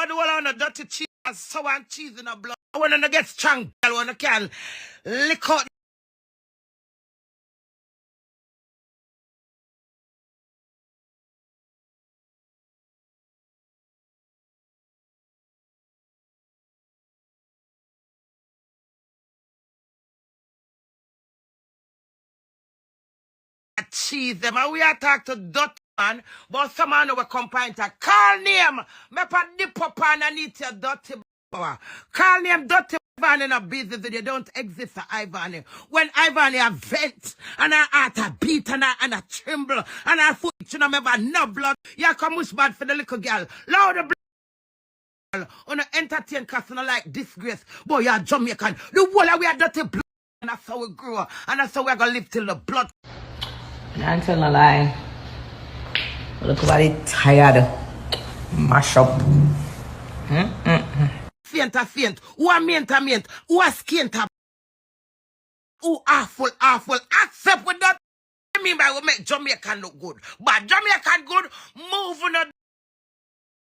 But the one on the dirty cheese, sour and cheese in the blood. When I get strong, when I can lick out cheese them, and we are talk to dirty man, but some man will combine to call name. Me pa dip up underneath your dirty power. Call name dirty Ivany in a business that you don't exist for Ivany. When Ivany a vent and her heart a beat and a tremble and her foot you know never no blood, you come much bad for the little girl. Loud the blood on the entertain customer like disgrace. Boy, you're Jamaican. The whole of we are dirty blood. And that's how we grew up. And that's how we're gonna live till the blood. I'm telling a lie. Look about it tired. Mash up. Faint. Who are meant. Who are skint. Who awful. Accept with that. I mean by we make Jamaican look good. But Jamaican good, moving on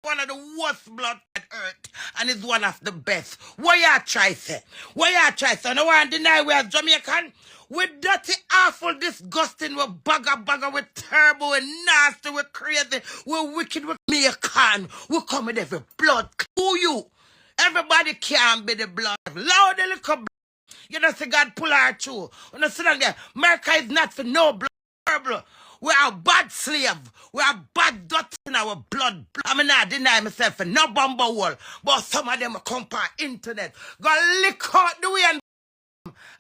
one of the worst blood on earth. And is one of the best. What you try say? No one deny we are Jamaican. We're dirty, awful, disgusting, we're bugger, we're terrible, we're nasty, we're crazy, we're wicked, we're Jamaican. We come with every blood. Who you? Everybody can be the blood. Loud the little blood. You know, see God pull our through. You know, sit down there. America is not for no blood. Terrible. We are bad slave. We are bad dirty in our blood. I mean, I deny myself for no bumble wall. But some of them come on internet. Go lick out the way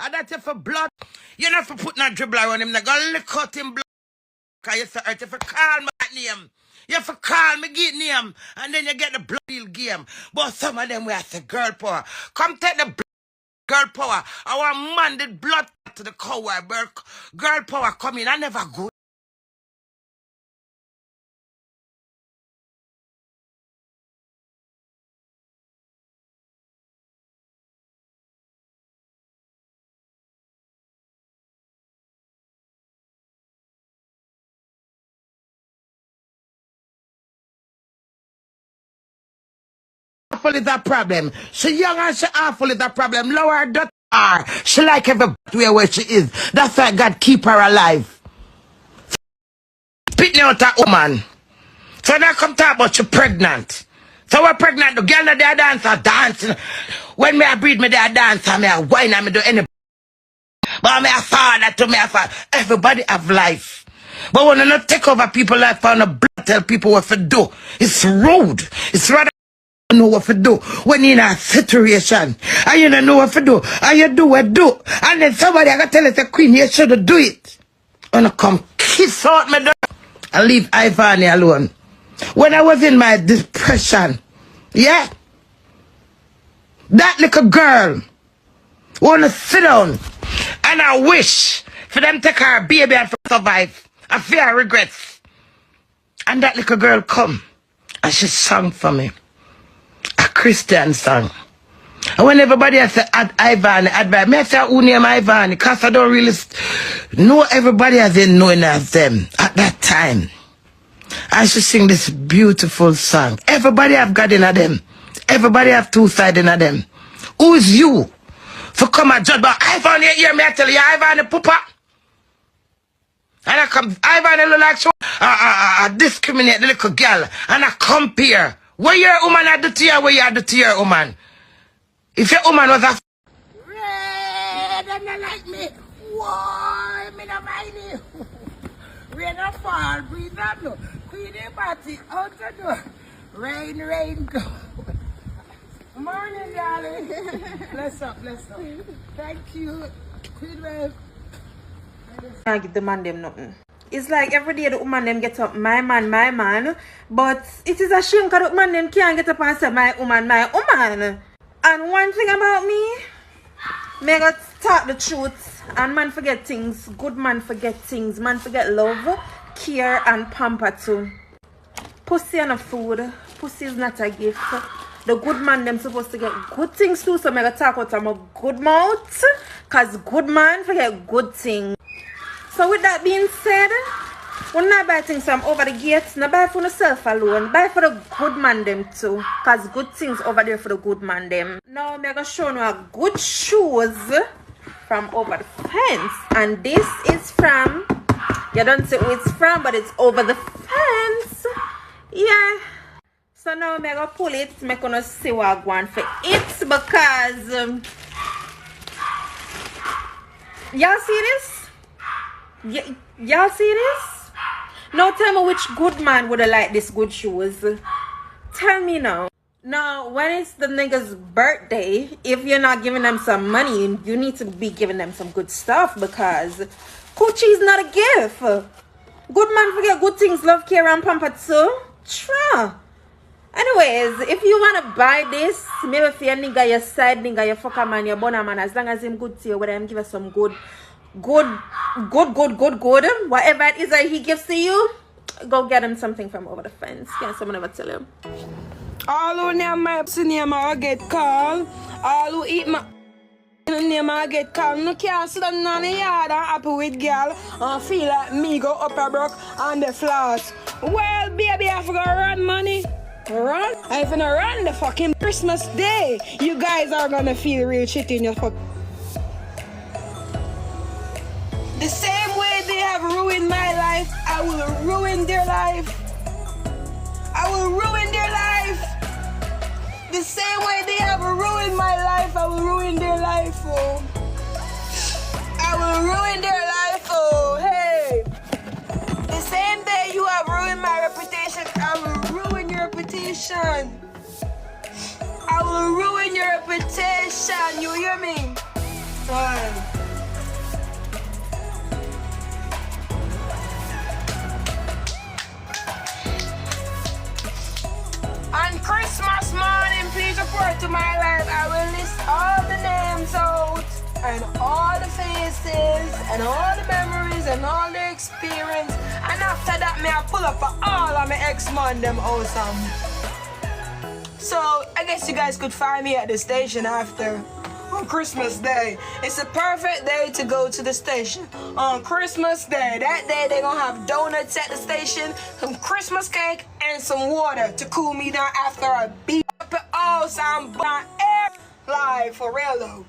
and that's for blood. You know, for putting a dribbler on him, they go lick out him blood. Because you say, if you call my name, you have to call me get name, and then you get the blood deal game. But some of them, we have to girl power. Come take the girl power. Our man did blood to the cow. Girl power come in, I never go. Awful is a problem. She young and she awful is a problem. Lower that are. She like every where she is. That's why God keep her alive. Spit me out a woman. So now come talk about you pregnant. So we're pregnant. The girl that they dancing. When me I breed me they dance and me I whine and me do any. But me I father to me I father. Everybody have life. But when you not take over people's life and blood tell people what to do. It's rude. It's rather know what to do when you're in a situation and you don't know what to do and you do what do and then somebody I gotta tell us the queen you should do it and come kiss out my dog and leave Ivany alone. When I was in my depression, yeah, that little girl wanna sit down and I wish for them to take her baby and survive. I fear regrets. And that little girl come and she sang for me a Christian song. And when everybody has said Ivany, me I say who name Ivany because I don't really know everybody as in knowing as them at that time. And she sing this beautiful song. Everybody have God in them. Everybody have two sides in them. Who is you for come and judge? But Ivany here, me I tell you, Ivany Pupa. And I come, Ivany look like so discriminate the little girl. And I compare. What your woman had to you, what you do to your woman? If your woman was a red and not like me, why me not mind you? Rain or fall, breathe up no. Queenie party out the door. Rain go. Morning, darling. Bless up. Thank you. Queen wave. I give the man them nothing. It's like every day the woman them get up, my man. But it is a shame because the woman them can't get up and say, my woman. And one thing about me got talk the truth. And man forget things. Good man forget things. Man forget love, care, and pamper too. Pussy and a food. Pussy is not a gift. The good man them supposed to get good things too. So I gotta talk out of my good mouth. Because good man forget good things. So with that being said, When I buy things from over the gates, not buy for yourself alone. Buy for the good man them too. Cause good things over there for the good man them. Now I'm gonna show you a good shoes from over the fence. And this is from, you don't say who it's from, but it's over the fence. Yeah. So now I'm gonna pull it. I'm gonna see what I want for it because y'all see this? Y'all see this? Now tell me which good man would have liked this good shoes. Tell me now. Now, when it's the nigga's birthday, if you're not giving them some money, you need to be giving them some good stuff because coochie is not a gift. Good man forget good things, love, care, and pamper too. Try. Anyways, if you want to buy this, maybe if your nigga, your side nigga, your fucker man, your bonner man, as long as him good to you, whether him give us some good, whatever it is that he gives to you, go get him something from over the fence. Can someone ever tell him? All who name my name I get called. All who eat my name I get called. No can't sit down on the yard and happy with girl and feel like me go up a broke on the floors. Well, baby, I forgot to run money. Run? I'm gonna run the fucking Christmas day. You guys are gonna feel real shit in your fuck. The same way they have ruined my life, I will ruin their life. I will ruin their life. The same way they have ruined my life, I will ruin their life, oh. I will ruin their life, oh, hey. The same day you have ruined my reputation, I will ruin your reputation. I will ruin your reputation, you hear me? Fine. On Christmas morning, please report to my life. I will list all the names out and all the faces and all the memories and all the experience. And after that, may I pull up all of my ex-man them awesome. So I guess you guys could find me at the station after. On Christmas Day. It's a perfect day to go to the station. On Christmas Day. That day they're gonna have donuts at the station, some Christmas cake, and some water to cool me down after I beat up at all some air live for real though.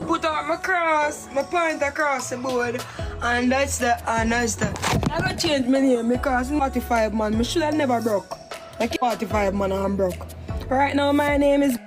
Put out my cross, my point across the board, and that's the. I'm gonna change my name because I'm 45 man. I should have never broke. Like 45 man and I'm broke. Right now my name is